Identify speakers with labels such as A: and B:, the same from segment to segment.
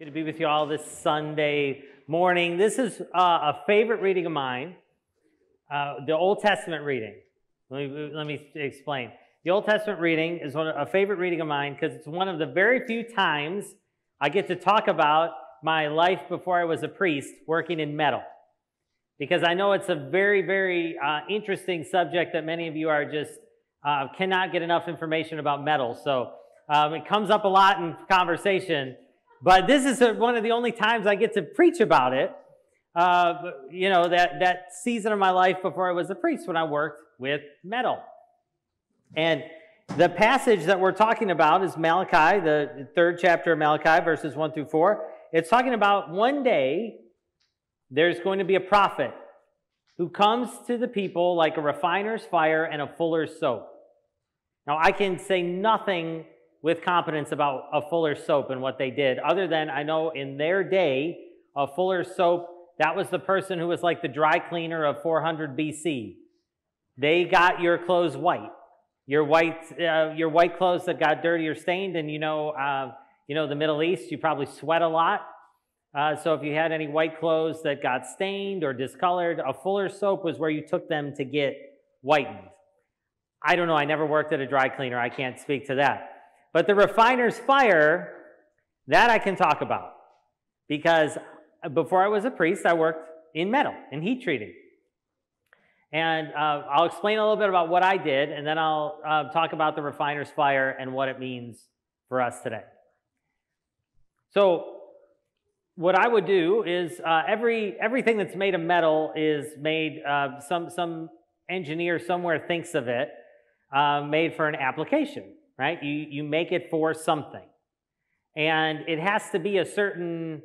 A: Good to be with you all this Sunday morning. This is a favorite reading of mine, the Old Testament reading. Let me explain. The Old Testament reading is a favorite reading of mine because it's one of the very few times I get to talk about my life before I was a priest working in metal. Because I know it's a very, very interesting subject that many of you are just cannot get enough information about metal. So it comes up a lot in conversation. But this is one of the only times I get to preach about it. You know, that season of my life before I was a priest when I worked with metal. And the passage that we're talking about is Malachi, the 3rd chapter of Malachi, verses 1 through 4. It's talking about one day there's going to be a prophet who comes to the people like a refiner's fire and a fuller's soap. Now, I can say nothing with confidence about a fuller's soap and what they did, other than I know in their day, a fuller's soap, that was the person who was like the dry cleaner of 400 BC. They got your clothes white. Your white clothes that got dirty or stained, and you know the Middle East, you probably sweat a lot. So if you had any white clothes that got stained or discolored, a fuller's soap was where you took them to get whitened. I don't know, I never worked at a dry cleaner, I can't speak to that. But the refiner's fire, that I can talk about. Because before I was a priest, I worked in metal, in heat treating. And I'll explain a little bit about what I did, and then I'll talk about the refiner's fire and what it means for us today. So what I would do is everything that's made of metal is made, some engineer somewhere thinks of it, made for an application. Right? You make it for something. And it has to be a certain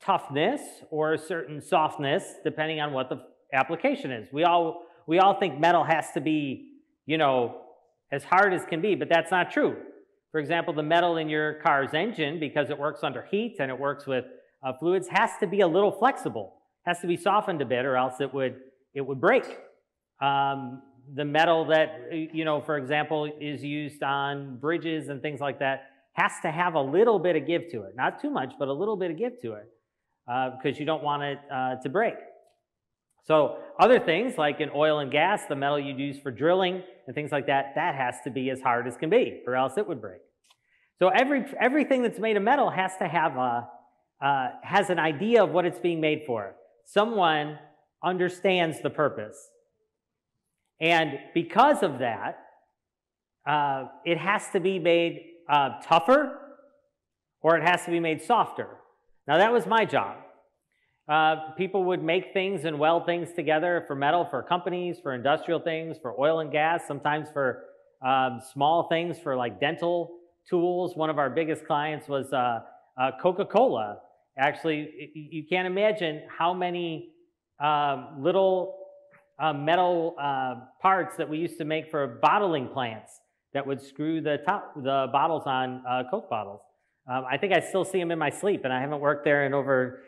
A: toughness or a certain softness, depending on what the application is. We all think metal has to be, you know, as hard as can be, but that's not true. For example, the metal in your car's engine, because it works under heat and it works with fluids, has to be a little flexible, has to be softened a bit, or else it would break. The metal that, you know, for example, is used on bridges and things like that has to have a little bit of give to it. Not too much, but a little bit of give to it because you don't want it to break. So other things like in oil and gas, the metal you use for drilling and things like that, that has to be as hard as can be or else it would break. So everything that's made of metal has to have has an idea of what it's being made for. Someone understands the purpose. And because of that, it has to be made tougher or it has to be made softer. Now, that was my job. People would make things and weld things together for metal, for companies, for industrial things, for oil and gas, sometimes for small things, for like dental tools. One of our biggest clients was Coca-Cola. Actually, you can't imagine how many little metal parts that we used to make for bottling plants that would screw the bottles on Coke bottles. I think I still see them in my sleep, and I haven't worked there in over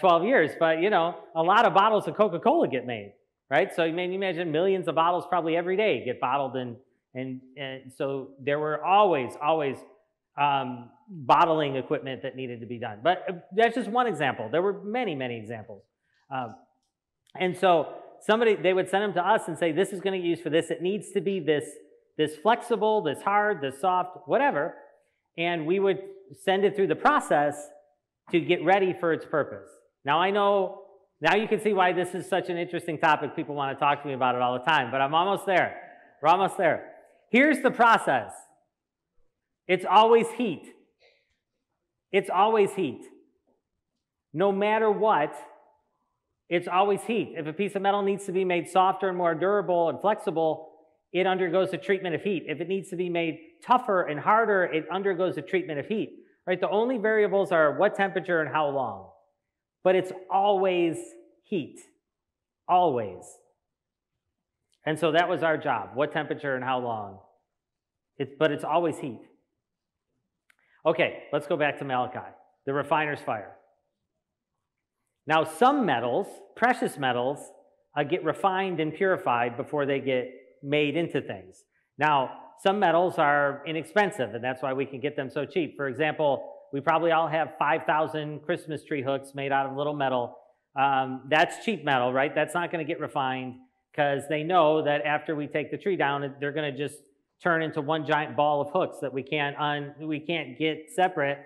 A: 12 years. But, you know, a lot of bottles of Coca-Cola get made, right? So you may imagine millions of bottles probably every day get bottled, and so there were always bottling equipment that needed to be done. But that's just one example. There were many, many examples. And so they would send them to us and say, this is going to get used for this. It needs to be this flexible, this hard, this soft, whatever. And we would send it through the process to get ready for its purpose. Now you can see why this is such an interesting topic. People want to talk to me about it all the time, but I'm almost there. We're almost there. Here's the process. It's always heat. It's always heat. No matter what, it's always heat. If a piece of metal needs to be made softer and more durable and flexible, it undergoes a treatment of heat. If it needs to be made tougher and harder, it undergoes a treatment of heat. Right? The only variables are what temperature and how long. But it's always heat. Always. And so that was our job. What temperature and how long. But it's always heat. Okay, let's go back to Malachi, the refiner's fire. Now, some metals, precious metals, get refined and purified before they get made into things. Now, some metals are inexpensive, and that's why we can get them so cheap. For example, We probably all have 5,000 Christmas tree hooks made out of little metal. That's cheap metal, right? That's not going to get refined because they know that after we take the tree down, they're going to just turn into one giant ball of hooks that we can't get separate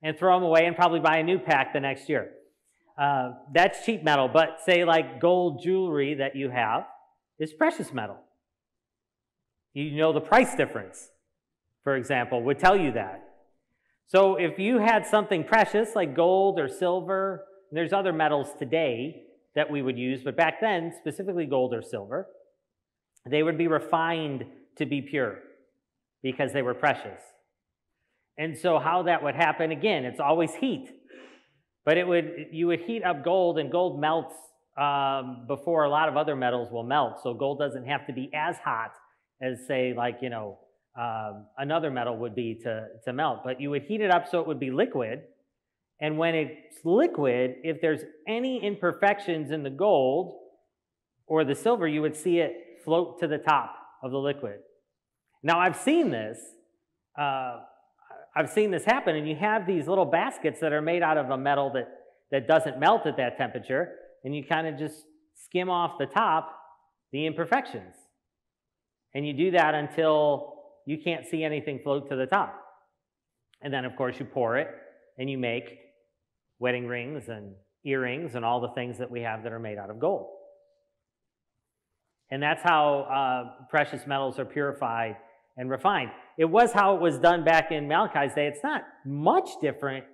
A: and throw them away and probably buy a new pack the next year. That's cheap metal, but say like gold jewelry that you have is precious metal. You know the price difference, for example, would tell you that. So if you had something precious like gold or silver, there's other metals today that we would use, but back then, specifically gold or silver, they would be refined to be pure because they were precious. And so how that would happen, again, it's always heat. But you would heat up gold, and gold melts before a lot of other metals will melt. So gold doesn't have to be as hot as, say, like, another metal would be to melt. But you would heat it up so it would be liquid. And when it's liquid, if there's any imperfections in the gold or the silver, you would see it float to the top of the liquid. Now, I've seen this happen, and you have these little baskets that are made out of a metal that doesn't melt at that temperature, and you kind of just skim off the top the imperfections. And you do that until you can't see anything float to the top. And then, of course, you pour it, and you make wedding rings and earrings and all the things that we have that are made out of gold. And that's how precious metals are purified and refined. It was how it was done back in Malachi's day. It's not much different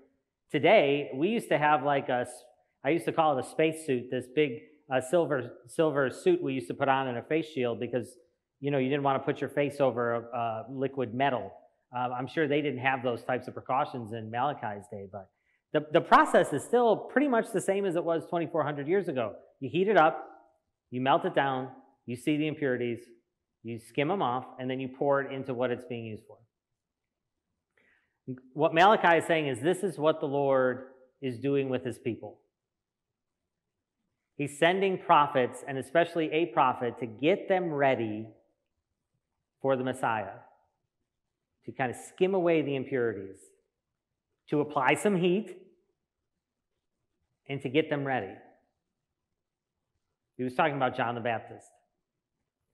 A: today. We used to have I used to call it a space suit, this big silver suit we used to put on in a face shield because, you didn't want to put your face over liquid metal. I'm sure they didn't have those types of precautions in Malachi's day, but the process is still pretty much the same as it was 2,400 years ago. You heat it up, you melt it down, you see the impurities, you skim them off, and then you pour it into what it's being used for. What Malachi is saying is this is what the Lord is doing with his people. He's sending prophets, and especially a prophet, to get them ready for the Messiah, to kind of skim away the impurities, to apply some heat, and to get them ready. He was talking about John the Baptist.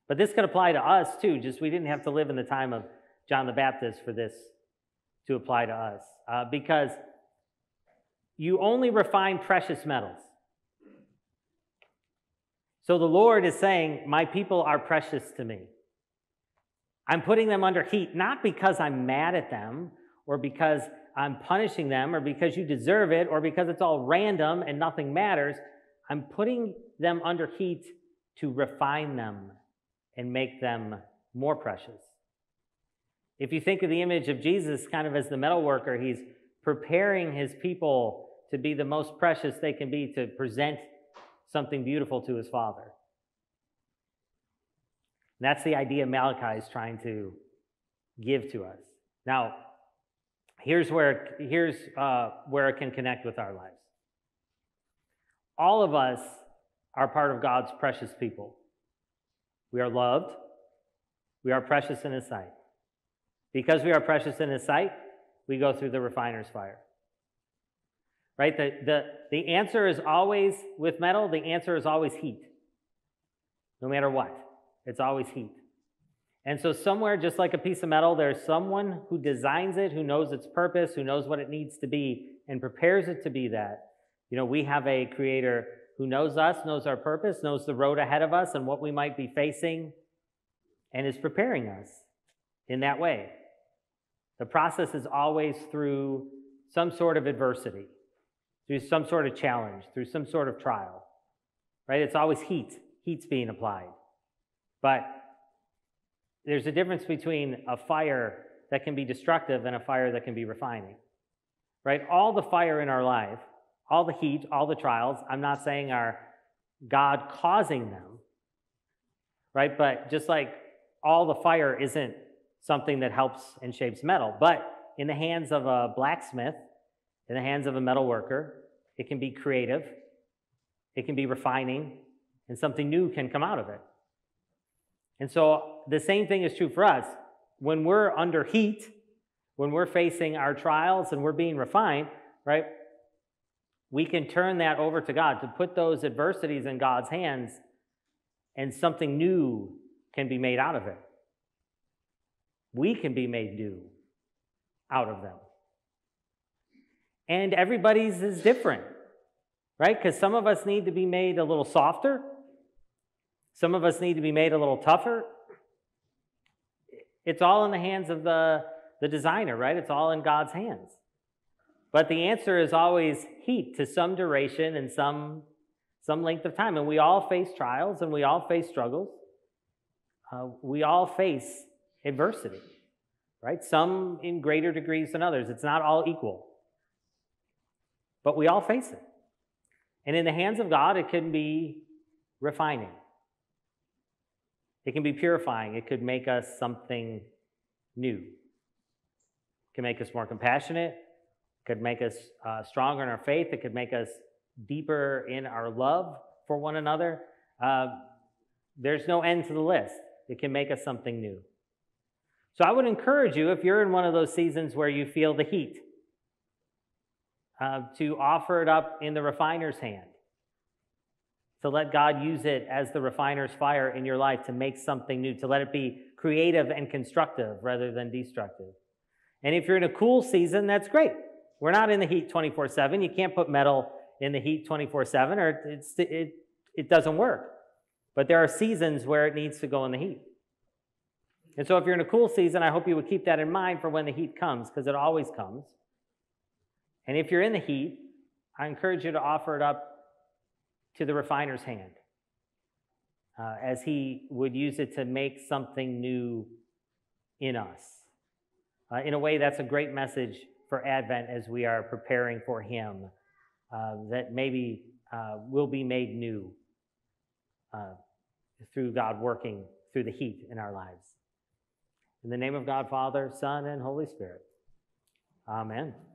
A: But this could apply to us too, just we didn't have to live in the time of John the Baptist for this to apply to us. Because you only refine precious metals. So the Lord is saying, my people are precious to me. I'm putting them under heat, not because I'm mad at them, or because I'm punishing them, or because you deserve it, or because it's all random and nothing matters. I'm putting them under heat to refine them and make them more precious. If you think of the image of Jesus kind of as the metal worker, he's preparing his people to be the most precious they can be, to present something beautiful to his Father. And that's the idea Malachi is trying to give to us. Now, here's where it can connect with our lives. All of us are part of God's precious people. We are loved. We are precious in his sight. Because we are precious in his sight, we go through the refiner's fire. Right? The answer is always, with metal, the answer is always heat. No matter what. It's always heat. And so somewhere, just like a piece of metal, there's someone who designs it, who knows its purpose, who knows what it needs to be, and prepares it to be that. We have a creator who knows us, knows our purpose, knows the road ahead of us and what we might be facing, and is preparing us in that way. The process is always through some sort of adversity, through some sort of challenge, through some sort of trial, right? It's always heat. Heat's being applied. But there's a difference between a fire that can be destructive and a fire that can be refining, right? All the fire in our life, all the heat, all the trials, I'm not saying are God causing them, right? But just like all the fire isn't something that helps and shapes metal, but in the hands of a blacksmith, in the hands of a metal worker, it can be creative, it can be refining, and something new can come out of it. And so the same thing is true for us. When we're under heat, When we're facing our trials and we're being refined, right, we can turn that over to God, to put those adversities in God's hands, and something new can be made out of it. We can be made new out of them. And everybody's is different, right? Because some of us need to be made a little softer. Some of us need to be made a little tougher. It's all in the hands of the designer, right? It's all in God's hands. But the answer is always heat to some duration and some length of time. And we all face trials and we all face struggles. We all face adversity, right? Some in greater degrees than others. It's not all equal. But we all face it. And in the hands of God, it can be refining. It can be purifying. It could make us something new. It can make us more compassionate. It could make us stronger in our faith. It could make us deeper in our love for one another. There's no end to the list. It can make us something new. So I would encourage you, if you're in one of those seasons where you feel the heat, to offer it up in the refiner's hand, to let God use it as the refiner's fire in your life to make something new, to let it be creative and constructive rather than destructive. And if you're in a cool season, that's great. We're not in the heat 24/7. You can't put metal in the heat 24/7 or it doesn't work. But there are seasons where it needs to go in the heat. And so if you're in a cool season, I hope you would keep that in mind for when the heat comes, because it always comes. And if you're in the heat, I encourage you to offer it up to the refiner's hand, as he would use it to make something new in us. In a way, that's a great message for Advent as we are preparing for him, that maybe will be made new through God working through the heat in our lives. In the name of God, Father, Son, and Holy Spirit. Amen.